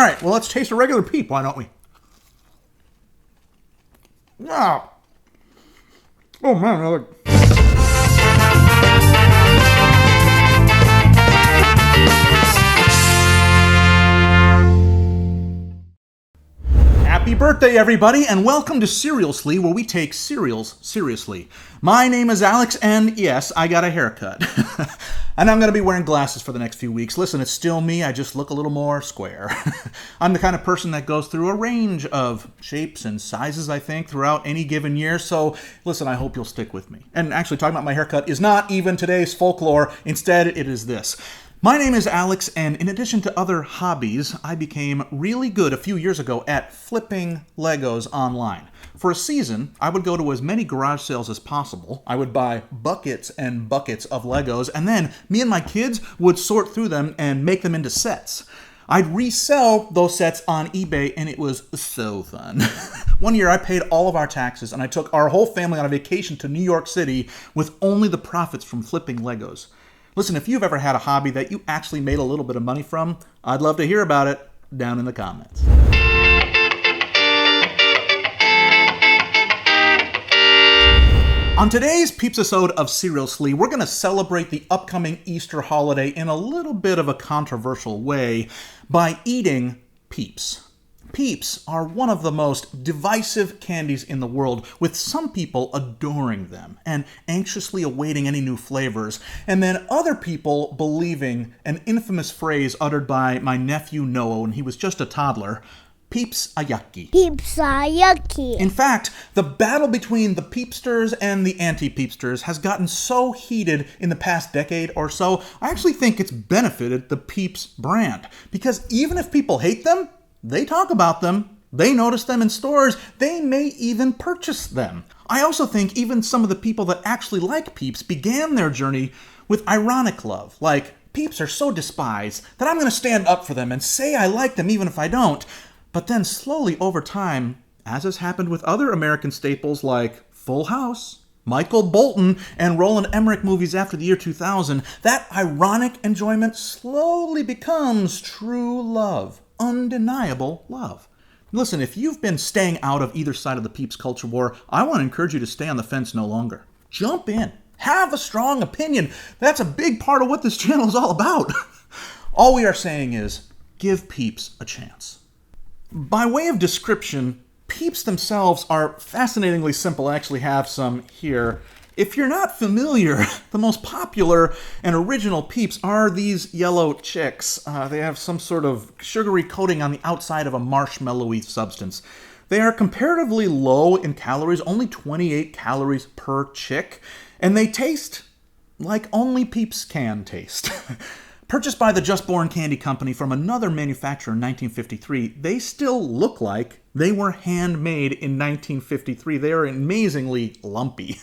right, well, let's taste a regular Peep, why don't we? Ah. Oh, man, another... Happy birthday, everybody, and welcome to Cerealsly, where we take cereals seriously. My name is Alex, and yes, I got a haircut. And I'm going to be wearing glasses for the next few weeks. Listen, it's still me, I just look a little more square. I'm the kind of person that goes through a range of shapes and sizes, I think, throughout any given year, so listen, I hope you'll stick with me. And actually, talking about my haircut is not even today's folklore. Instead, it is this. My name is Alex, and in addition to other hobbies, I became really good a few years ago at flipping Legos online. For a season, I would go to as many garage sales as possible. I would buy buckets and buckets of Legos, and then me and my kids would sort through them and make them into sets. I'd resell those sets on eBay, and it was so fun. One year, I paid all of our taxes, and I took our whole family on a vacation to New York City with only the profits from flipping Legos. Listen, if you've ever had a hobby that you actually made a little bit of money from, I'd love to hear about it down in the comments. On today's Peeps episode of Cerealsly, we're going to celebrate the upcoming Easter holiday in a little bit of a controversial way by eating Peeps. Peeps are one of the most divisive candies in the world, with some people adoring them and anxiously awaiting any new flavors, and then other people believing an infamous phrase uttered by my nephew Noah when he was just a toddler, Peeps are yucky. Peeps are yucky. In fact, the battle between the Peepsters and the anti-Peepsters has gotten so heated in the past decade or so, I actually think it's benefited the Peeps brand, because even if people hate them, they talk about them, they notice them in stores, they may even purchase them. I also think even some of the people that actually like Peeps began their journey with ironic love, like, Peeps are so despised that I'm going to stand up for them and say I like them even if I don't. But then slowly over time, as has happened with other American staples like Full House, Michael Bolton, and Roland Emmerich movies after the year 2000, that ironic enjoyment slowly becomes true love. Undeniable love. Listen, if you've been staying out of either side of the Peeps culture war, I want to encourage you to stay on the fence no longer. Jump in. Have a strong opinion. That's a big part of what this channel is all about. All we are saying is, give Peeps a chance. By way of description, Peeps themselves are fascinatingly simple. I actually have some here. If you're not familiar, the most popular and original Peeps are these yellow chicks. They have some sort of sugary coating on the outside of a marshmallowy substance. They are comparatively low in calories, only 28 calories per chick, and they taste like only Peeps can taste. Purchased by the Just Born Candy Company from another manufacturer in 1953, they still look like they were handmade in 1953. They are amazingly lumpy.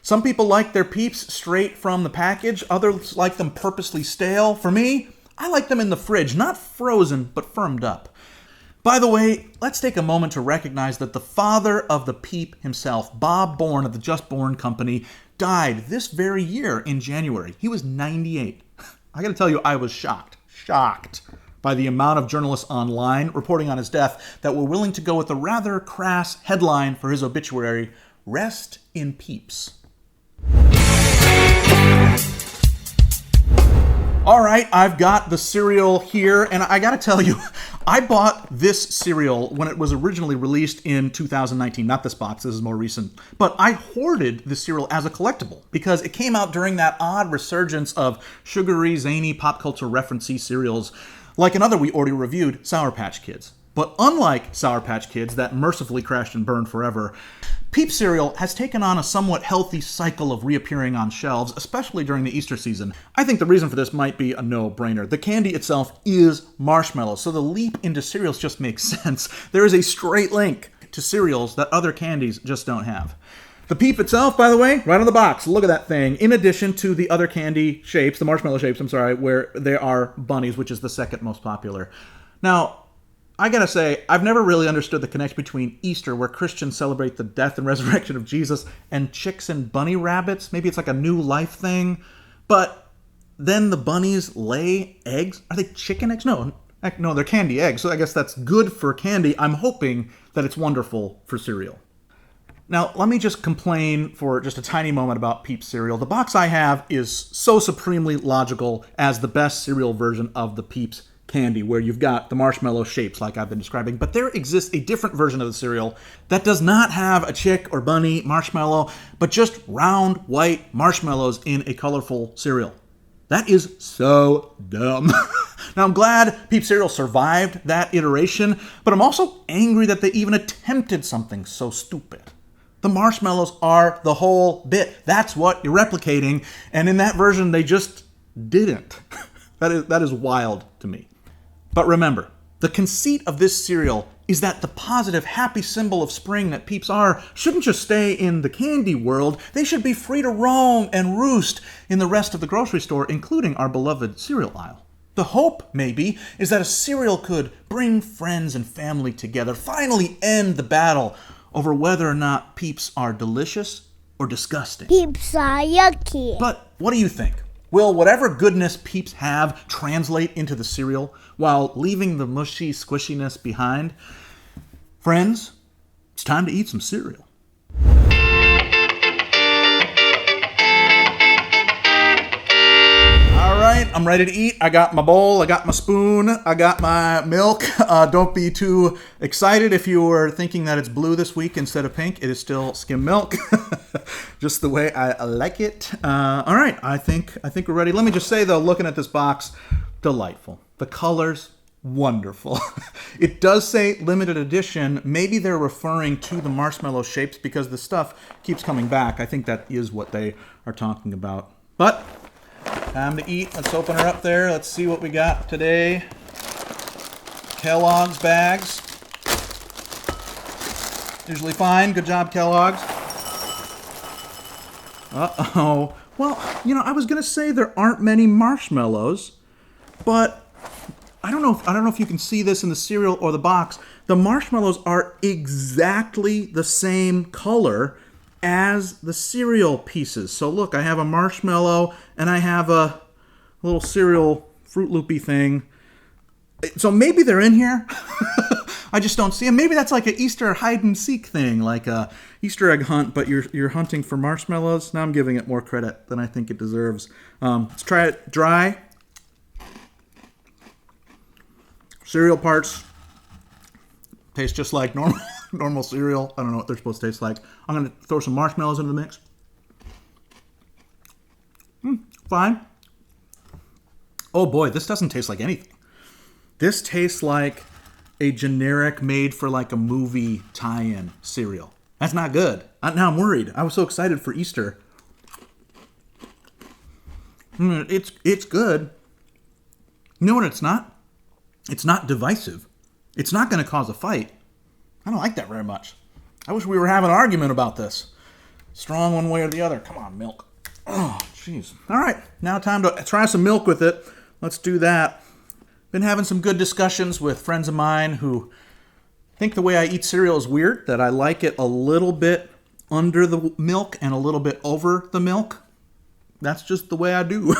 Some people like their Peeps straight from the package. Others like them purposely stale. For me, I like them in the fridge, not frozen, but firmed up. By the way, let's take a moment to recognize that the father of the Peep himself, Bob Bourne of the Just Born Company, died this very year in January. He was 98. I gotta tell you, I was shocked by the amount of journalists online reporting on his death that were willing to go with a rather crass headline for his obituary, "Rest in Peeps." All right, I've got the cereal here, and I gotta tell you, I bought this cereal when it was originally released in 2019. Not this box, this is more recent. But I hoarded this cereal as a collectible because it came out during that odd resurgence of sugary, zany, pop culture referencey cereals, like another we already reviewed, Sour Patch Kids. But unlike Sour Patch Kids that mercifully crashed and burned forever, Peep cereal has taken on a somewhat healthy cycle of reappearing on shelves, especially during the Easter season. I think the reason for this might be a no-brainer. The candy itself is marshmallow, so the leap into cereals just makes sense. There is a straight link to cereals that other candies just don't have. The Peep itself, by the way, right on the box, look at that thing. In addition to the other candy shapes, the marshmallow shapes, where there are bunnies, which is the second most popular. Now, I gotta say, I've never really understood the connection between Easter, where Christians celebrate the death and resurrection of Jesus, and chicks and bunny rabbits. Maybe it's like a new life thing. But then the bunnies lay eggs. Are they chicken eggs? No, No, they're candy eggs, so I guess that's good for candy. I'm hoping that it's wonderful for cereal. Now, let me just complain for just a tiny moment about Peeps cereal. The box I have is so supremely logical as the best cereal version of the Peeps candy, where you've got the marshmallow shapes like I've been describing, but there exists a different version of the cereal that does not have a chick or bunny marshmallow, but just round white marshmallows in a colorful cereal. That is so dumb. Now, I'm glad Peeps cereal survived that iteration, but I'm also angry that they even attempted something so stupid. The marshmallows are the whole bit. That's what you're replicating, and in that version, they just didn't. That is wild to me. But remember, the conceit of this cereal is that the positive, happy symbol of spring that Peeps are shouldn't just stay in the candy world. They should be free to roam and roost in the rest of the grocery store, including our beloved cereal aisle. The hope, maybe, is that a cereal could bring friends and family together, finally end the battle over whether or not Peeps are delicious or disgusting. Peeps are yucky. But what do you think? Will whatever goodness Peeps have translate into the cereal while leaving the mushy squishiness behind? Friends, it's time to eat some cereal. Alright, I'm ready to eat. I got my bowl, I got my spoon, I got my milk. Don't be too excited if you were thinking that it's blue this week instead of pink. It is still skim milk. Just the way I like it. Alright, I think we're ready. Let me just say though, looking at this box, delightful. The colors, wonderful. It does say limited edition. Maybe they're referring to the marshmallow shapes because the stuff keeps coming back. I think that is what they are talking about. But time to eat. Let's open her up there. Let's see what we got today. Kellogg's bags. Usually fine. Good job, Kellogg's. Uh-oh. Well, I was going to say there aren't many marshmallows, but I don't know if you can see this in the cereal or the box. The marshmallows are exactly the same color as the cereal pieces. So look, I have a marshmallow and I have a little cereal Fruit Loopy thing. So maybe they're in here. I just don't see them. Maybe that's like an Easter hide and seek thing, like a Easter egg hunt, but you're hunting for marshmallows. Now I'm giving it more credit than I think it deserves. Let's try it dry. Cereal parts taste just like normal cereal. I don't know what they're supposed to taste like. I'm going to throw some marshmallows into the mix. Fine. Oh boy, this doesn't taste like anything. This tastes like a generic made for like a movie tie-in cereal. That's not good. Now I'm worried. I was so excited for Easter. It's good. You know what it's not? It's not divisive. It's not going to cause a fight. I don't like that very much. I wish we were having an argument about this. Strong one way or the other. Come on, milk. Oh, jeez. All right, now time to try some milk with it. Let's do that. Been having some good discussions with friends of mine who think the way I eat cereal is weird, that I like it a little bit under the milk and a little bit over the milk. That's just the way I do.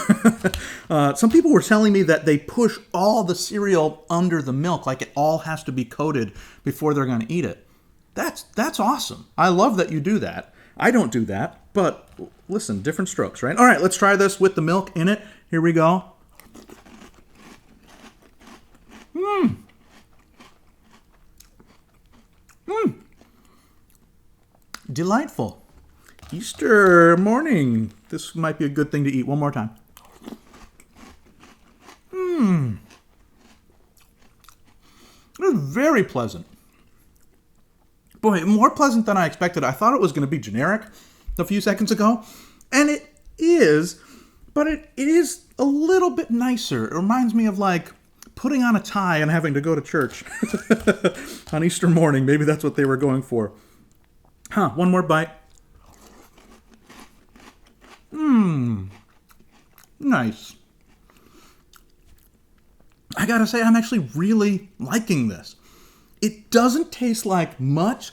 Some people were telling me that they push all the cereal under the milk, like it all has to be coated before they're going to eat it. That's awesome. I love that you do that. I don't do that, but listen, different strokes, right? All right, let's try this with the milk in it. Here we go. Delightful. Easter morning. This might be a good thing to eat. One more time. It was very pleasant. Boy, more pleasant than I expected. I thought it was going to be generic a few seconds ago. And it is, but it is a little bit nicer. It reminds me of like putting on a tie and having to go to church on Easter morning. Maybe that's what they were going for. One more bite. Nice. I gotta say, I'm actually really liking this. It doesn't taste like much.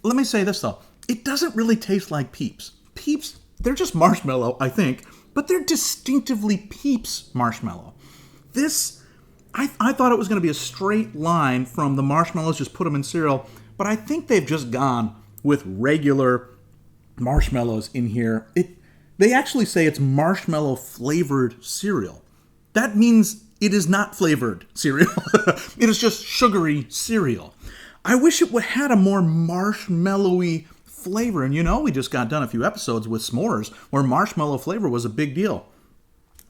Let me say this though. It doesn't really taste like Peeps. Peeps, they're just marshmallow, I think, but they're distinctively Peeps marshmallow. This I thought it was going to be a straight line from the marshmallows, just put them in cereal, but I think they've just gone with regular marshmallows in here. They actually say it's marshmallow flavored cereal. That means it is not flavored cereal. It is just sugary cereal. I wish it would had a more marshmallowy flavor. And we just got done a few episodes with s'mores where marshmallow flavor was a big deal.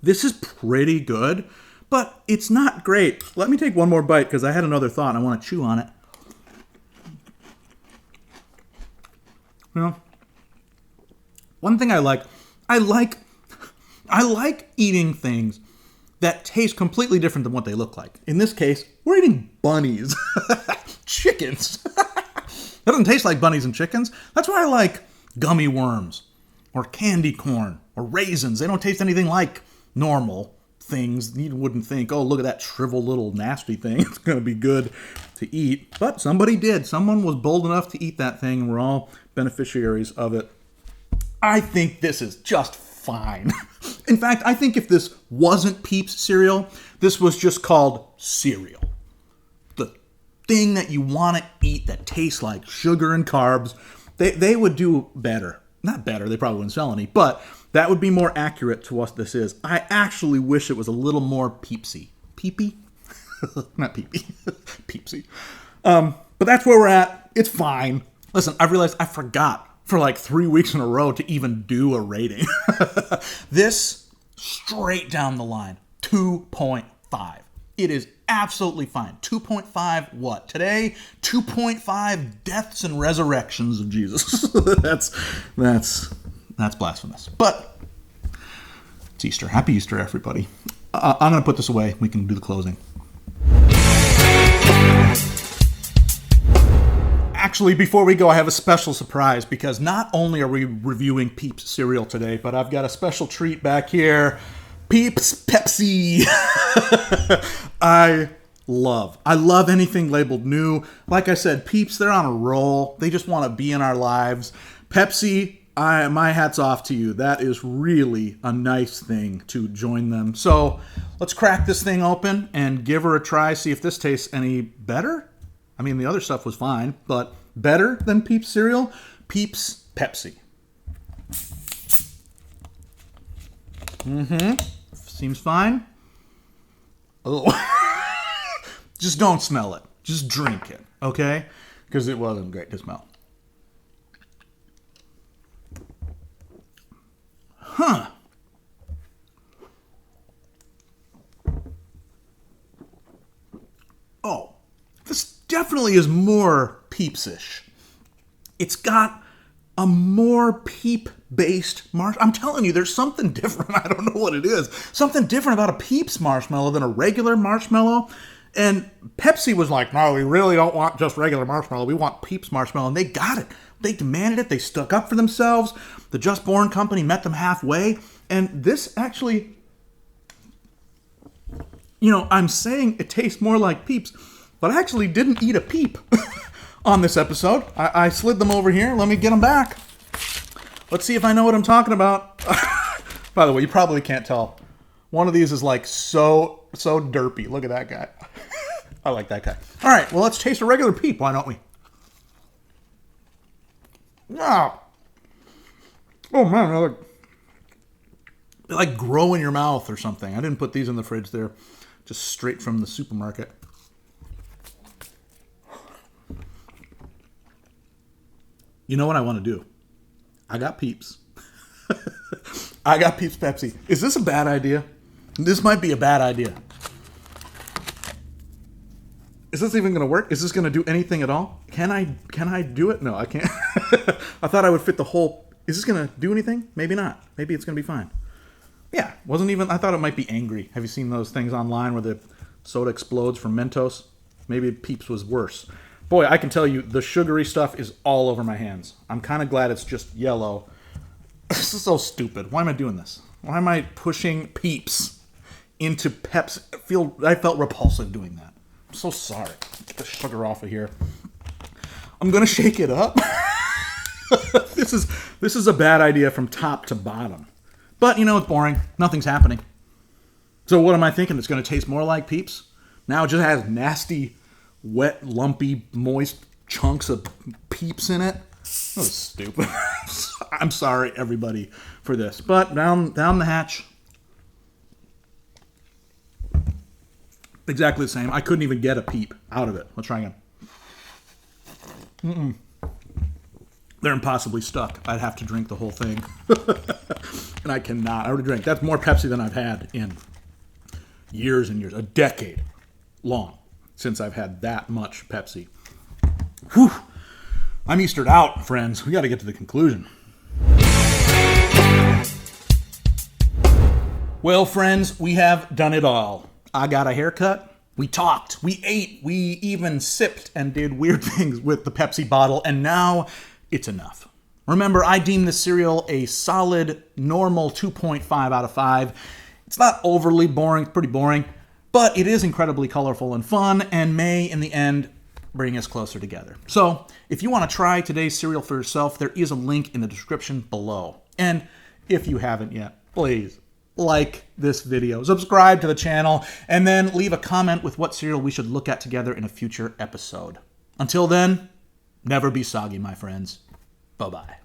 This is pretty good, but it's not great. Let me take one more bite because I had another thought and I want to chew on it. One thing I like eating things that taste completely different than what they look like. In this case, we're eating bunnies. Chickens. That doesn't taste like bunnies and chickens. That's why I like gummy worms or candy corn or raisins. They don't taste anything like normal things. You wouldn't think, oh, look at that shriveled little nasty thing. It's going to be good to eat. But somebody did. Someone was bold enough to eat that thing, and we're all beneficiaries of it. I think this is just fine. In fact, I think if this wasn't Peeps cereal, this was just called cereal. The thing that you want to eat that tastes like sugar and carbs, they would do better. Not better, they probably wouldn't sell any, but that would be more accurate to what this is. I actually wish it was a little more peepsy. Peepy? Not peepy. Peepsy. But that's where we're at. It's fine. Listen, I realized I forgot for like 3 weeks in a row to even do a rating. This, straight down the line, 2.5. It is absolutely fine. 2.5 what? Today, 2.5 deaths and resurrections of Jesus. That's blasphemous. But it's Easter. Happy Easter, everybody. I'm going to put this away. We can do the closing. Actually, before we go, I have a special surprise because not only are we reviewing Peeps cereal today, but I've got a special treat back here. Peeps Pepsi. I love anything labeled new. Like I said, Peeps, they're on a roll. They just want to be in our lives. Pepsi, my hat's off to you. That is really a nice thing to join them. So let's crack this thing open and give her a try. See if this tastes any better. I mean, the other stuff was fine, but better than Peeps cereal? Peeps Pepsi. Seems fine. Oh. Just don't smell it. Just drink it, okay? Because it wasn't great to smell. Huh. Oh. This definitely is more Peeps-ish. It's got a more peep-based marshmallow. I'm telling you, there's something different. I don't know what it is. Something different about a Peeps marshmallow than a regular marshmallow. And Pepsi was like, no, we really don't want just regular marshmallow. We want Peeps marshmallow. And they got it. They demanded it. They stuck up for themselves. The Just Born company met them halfway. And this actually, I'm saying it tastes more like Peeps, but I actually didn't eat a peep on this episode. I slid them over here. Let me get them back. Let's see if I know what I'm talking about. By the way, you probably can't tell. One of these is like so derpy. Look at that guy. I like that guy. All right, well, let's taste a regular peep. Why don't we? Ah. Oh, man. They like grow in your mouth or something. I didn't put these in the fridge. They're just straight from the supermarket. You know what I want to do? I got Peeps. I got Peeps Pepsi. Is this a bad idea? This might be a bad idea. Is this even going to work? Is this going to do anything at all? Can I do it? No, I can't. I thought I would fit the whole... Is this going to do anything? Maybe not. Maybe it's going to be fine. Yeah, I thought it might be angry. Have you seen those things online where the soda explodes from Mentos? Maybe Peeps was worse. Boy, I can tell you, the sugary stuff is all over my hands. I'm kind of glad it's just yellow. This is so stupid. Why am I doing this? Why am I pushing Peeps into Pepsi? I felt repulsive doing that. I'm so sorry. Get the sugar off of here. I'm going to shake it up. This is a bad idea from top to bottom. But, it's boring. Nothing's happening. So what am I thinking? It's going to taste more like Peeps? Now it just has nasty, wet, lumpy, moist chunks of Peeps in it. That was stupid. I'm sorry, everybody, for this. But down the hatch. Exactly the same. I couldn't even get a peep out of it. Let's try again. They're impossibly stuck. I'd have to drink the whole thing. And I cannot. I already drank. That's more Pepsi than I've had in years and years. A decade long since I've had that much Pepsi. Whew. I'm Eastered out, friends. We got to get to the conclusion. Well, friends, we have done it all. I got a haircut. We talked. We ate. We even sipped and did weird things with the Pepsi bottle. And now it's enough. Remember, I deem this cereal a solid, normal 2.5 out of 5. It's not overly boring. It's pretty boring. But it is incredibly colorful and fun and may, in the end, bring us closer together. So, if you want to try today's cereal for yourself, there is a link in the description below. And if you haven't yet, please like this video, subscribe to the channel, and then leave a comment with what cereal we should look at together in a future episode. Until then, never be soggy, my friends. Bye-bye.